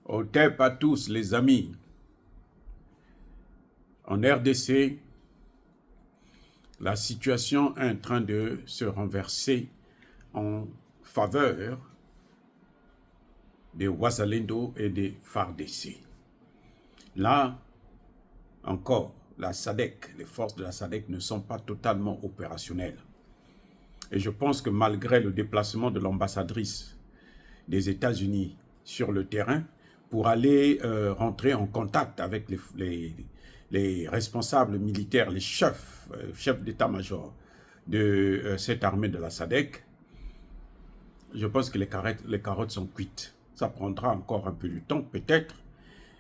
Au TEP à tous les amis. En RDC, la situation est en train de se renverser en faveur des Wazalendo et des FARDC. Là, encore, la SADC, les forces de la SADC ne sont pas totalement opérationnelles. Et je pense que malgré le déplacement de l'ambassadrice des États-Unis sur le terrain, pour aller rentrer en contact avec les responsables militaires, les chefs d'état-major de cette armée de la SADC, je pense que les carottes sont cuites. Ça prendra encore un peu de temps, peut-être,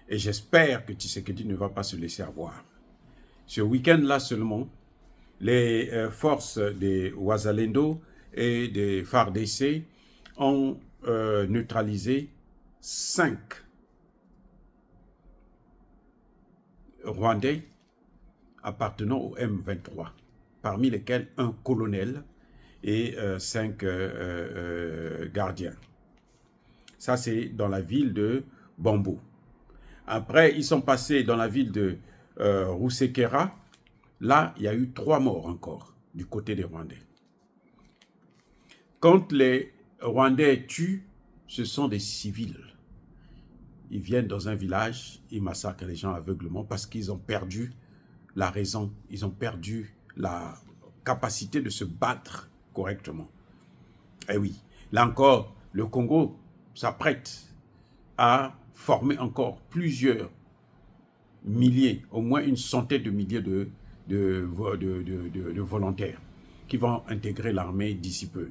et j'espère que Tshisekedi ne va pas se laisser avoir. Ce week-end-là seulement, les forces des Wazalendo et des FARDC ont neutralisé 5 Rwandais appartenant au M23, parmi lesquels un colonel et 5 gardiens. Ça, c'est dans la ville de Bambo. Après, ils sont passés dans la ville de Rousekera. Là, il y a eu 3 morts encore du côté des Rwandais. Quand les Rwandais tuent, ce sont des civils. Ils viennent dans un village, ils massacrent les gens aveuglement parce qu'ils ont perdu la raison, ils ont perdu la capacité de se battre correctement. Et oui, là encore, le Congo s'apprête à former encore plusieurs milliers, au moins une centaine de milliers de volontaires qui vont intégrer l'armée d'ici peu.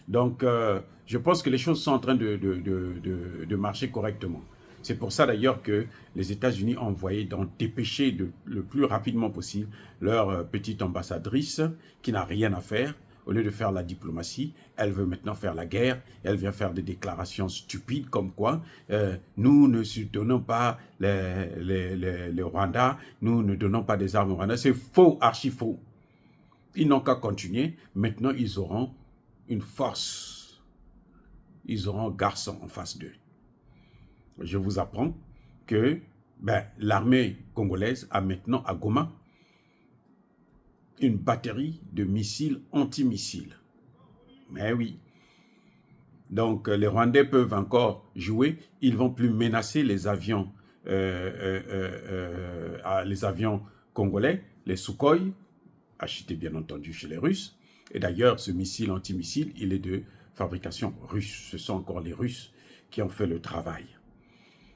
Donc, je pense que les choses sont en train de marcher correctement. C'est pour ça d'ailleurs que les États-Unis ont envoyé dépêcher le plus rapidement possible leur petite ambassadrice qui n'a rien à faire. Au lieu de faire la diplomatie, elle veut maintenant faire la guerre. Elle vient faire des déclarations stupides comme quoi nous ne soutenons pas les Rwandais, nous ne donnons pas des armes au Rwanda. C'est faux, archi faux. Ils n'ont qu'à continuer. Maintenant, ils auront une force. Ils auront un garçon en face d'eux. Je vous apprends que l'armée congolaise a maintenant à Goma une batterie de missiles antimissiles. Mais oui. Donc, les Rwandais peuvent encore jouer. Ils ne vont plus menacer les avions congolais, les Sukhoi, achetés bien entendu chez les Russes. Et d'ailleurs, ce missile antimissile, il est de fabrication russe. Ce sont encore les Russes qui ont fait le travail.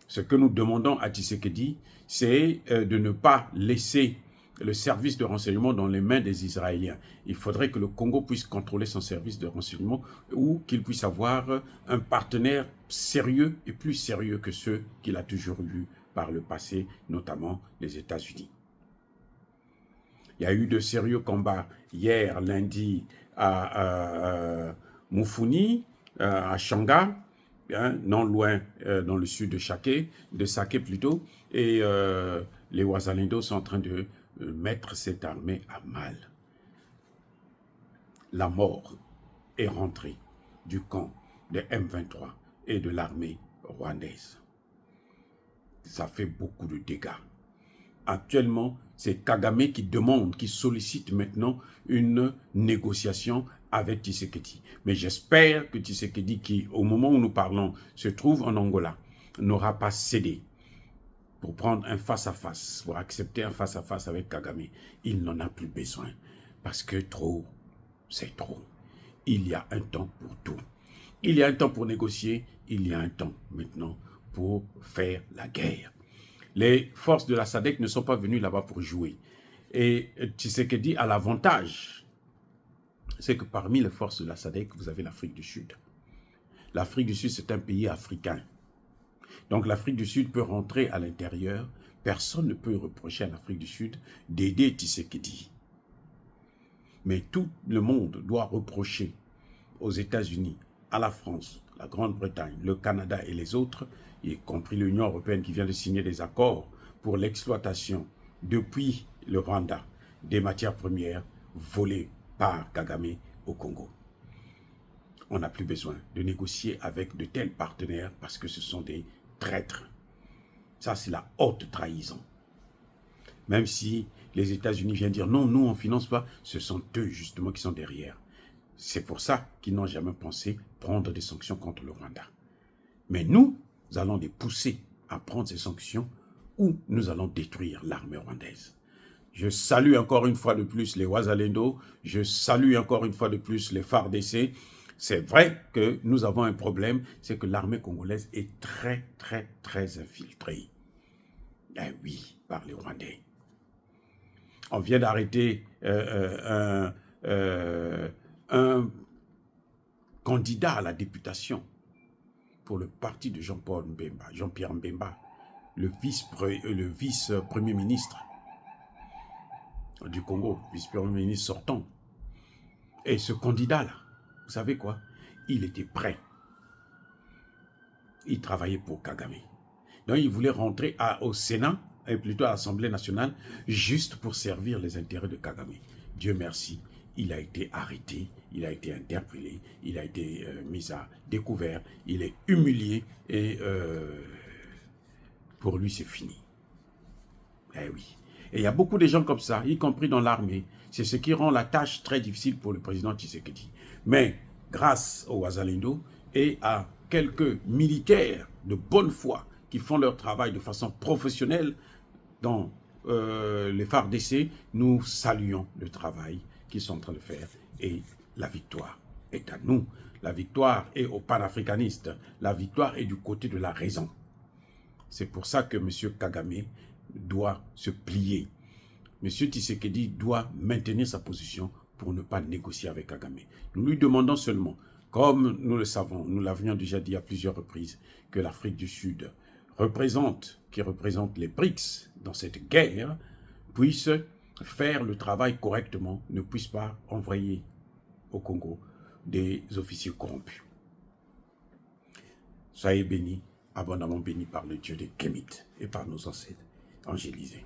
Ce que nous demandons à Tshisekedi, c'est de ne pas laisser le service de renseignement dans les mains des Israéliens. Il faudrait que le Congo puisse contrôler son service de renseignement ou qu'il puisse avoir un partenaire sérieux et plus sérieux que ceux qu'il a toujours eu par le passé, notamment les États-Unis. Il y a eu de sérieux combats hier, lundi, à Mufuni, à Shanga, non loin dans le sud de Saké plutôt, et les Wazalendo sont en train de mettre cette armée à mal. La mort est rentrée du camp de M23 et de l'armée rwandaise. Ça fait beaucoup de dégâts. Actuellement, c'est Kagame qui demande, qui sollicite maintenant une négociation avec Tshisekedi. Mais j'espère que Tshisekedi, qui au moment où nous parlons se trouve en Angola, n'aura pas cédé pour prendre un face-à-face, pour accepter un face-à-face avec Kagame. Il n'en a plus besoin parce que trop, c'est trop. Il y a un temps pour tout. Il y a un temps pour négocier, il y a un temps maintenant pour faire la guerre. Les forces de la SADC ne sont pas venues là-bas pour jouer. Et Tshisekedi a l'avantage, c'est que parmi les forces de la SADC, vous avez l'Afrique du Sud. L'Afrique du Sud, c'est un pays africain. Donc l'Afrique du Sud peut rentrer à l'intérieur. Personne ne peut reprocher à l'Afrique du Sud d'aider Tshisekedi. Mais tout le monde doit reprocher aux États-Unis, à la France, la Grande-Bretagne, le Canada et les autres, y compris l'Union européenne qui vient de signer des accords pour l'exploitation depuis le Rwanda des matières premières volées par Kagame au Congo. On n'a plus besoin de négocier avec de tels partenaires parce que ce sont des traîtres. Ça, c'est la haute trahison. Même si les États-Unis viennent dire non, nous, on ne finance pas, ce sont eux, justement, qui sont derrière. C'est pour ça qu'ils n'ont jamais pensé prendre des sanctions contre le Rwanda. Mais nous allons les pousser à prendre ces sanctions ou nous allons détruire l'armée rwandaise. Je salue encore une fois de plus les Wazalendo, je salue encore une fois de plus les FARDC. C'est vrai que nous avons un problème, c'est que l'armée congolaise est très, très, très infiltrée. Eh oui, par les Rwandais. On vient d'arrêter un candidat à la députation pour le parti de Jean-Paul Mbemba, Jean-Pierre Mbemba, le vice-premier ministre du Congo, vice-premier ministre sortant. Et ce candidat-là, vous savez quoi? Il était prêt. Il travaillait pour Kagame. Donc il voulait rentrer au Sénat, et plutôt à l'Assemblée nationale, juste pour servir les intérêts de Kagame. Dieu merci, il a été arrêté, il a été interpellé, il a été mis à découvert, il est humilié et pour lui c'est fini. Eh oui. Et il y a beaucoup de gens comme ça, y compris dans l'armée. C'est ce qui rend la tâche très difficile pour le président Tshisekedi. Mais grâce au Wazalendo et à quelques militaires de bonne foi qui font leur travail de façon professionnelle dans les FARDC, nous saluons le travail qu'ils sont en train de faire et la victoire est à nous. La victoire est aux panafricanistes. La victoire est du côté de la raison. C'est pour ça que M. Kagame doit se plier. M. Tshisekedi doit maintenir sa position pour ne pas négocier avec Kagame. Nous lui demandons seulement, comme nous le savons, nous l'avions déjà dit à plusieurs reprises, que l'Afrique du Sud qui représente les BRICS dans cette guerre, puisse faire le travail correctement, ne puisse pas envoyer au Congo des officiers corrompus. Soyez bénis, abondamment bénis par le Dieu des Kémites et par nos ancêtres angélisés.